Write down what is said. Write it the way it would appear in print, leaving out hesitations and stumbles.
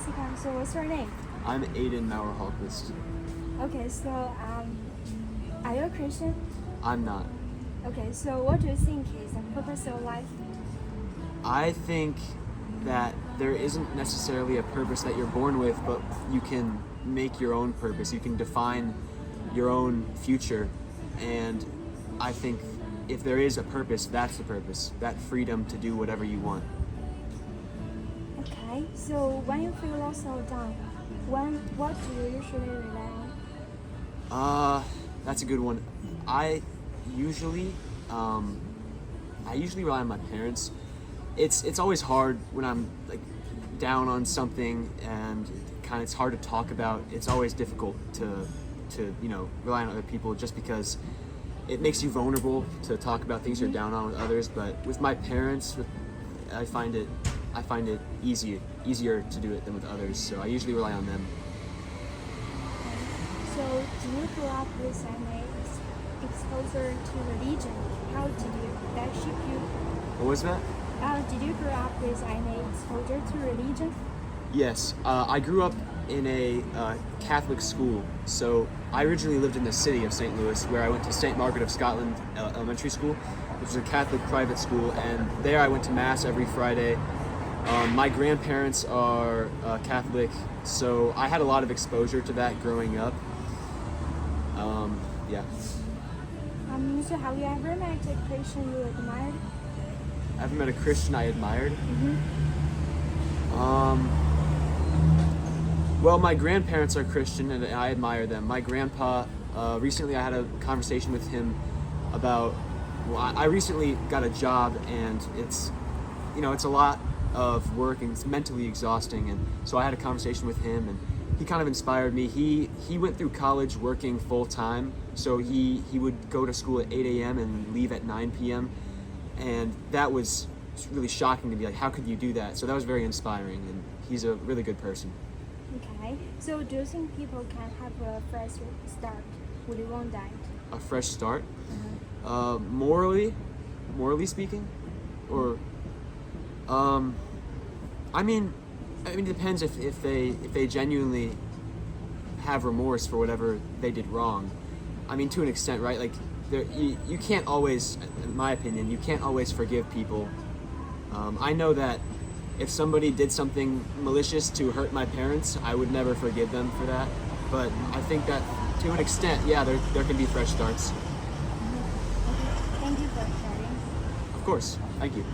Jessica. So what's your name? I'm Aiden Mauer-Hallquist. Okay, so are you a Christian? I'm not. Okay, so what do you think is the purpose of life? I think that there isn't necessarily a purpose that you're born with, but you can make your own purpose. You can define your own future. And I think if there is a purpose, that's the purpose. That freedom to do whatever you want. Okay, so when you feel lost or down, what do you usually rely on? That's a good one. I usually, I usually rely on my parents. It's always hard when I'm like down on something and it's hard to talk about. It's always difficult to rely on other people just because it makes you vulnerable to talk about things you're down on with others. But with my parents, I find it easier to do it than with others. So I usually rely on them. So do you grow up with any exposure to religion? How did that shape you? What was that? Did you grow up with any exposure to religion? Yes, I grew up in a Catholic school. So I originally lived in the city of St. Louis, where I went to St. Margaret of Scotland Elementary School, which is a Catholic private school, and there I went to Mass every Friday. My grandparents are Catholic, so I had a lot of exposure to that growing up. Yeah. So have you ever met a Christian you admired? Ever met a Christian I admired? Well, my grandparents are Christian and I admire them. My grandpa, recently I had a conversation with him about, I recently got a job and it's a lot of work and it's mentally exhausting, and so I had a conversation with him and he kind of inspired me. He went through college working full time, so he would go to school at 8 a.m. and leave at 9 p.m. and that was really shocking to me. Like, how could you do that? So that was very inspiring, and he's a really good person. Okay, so do you think people can have a fresh start? Would you want that? A fresh start? Morally speaking? Or, I mean, it depends if they genuinely have remorse for whatever they did wrong. I mean, to an extent, right? Like, you can't always, in my opinion, you can't always forgive people. I know that if somebody did something malicious to hurt my parents, I would never forgive them for that. But I think that to an extent, yeah, there can be fresh starts. Okay, thank you for sharing. Of course. Thank you.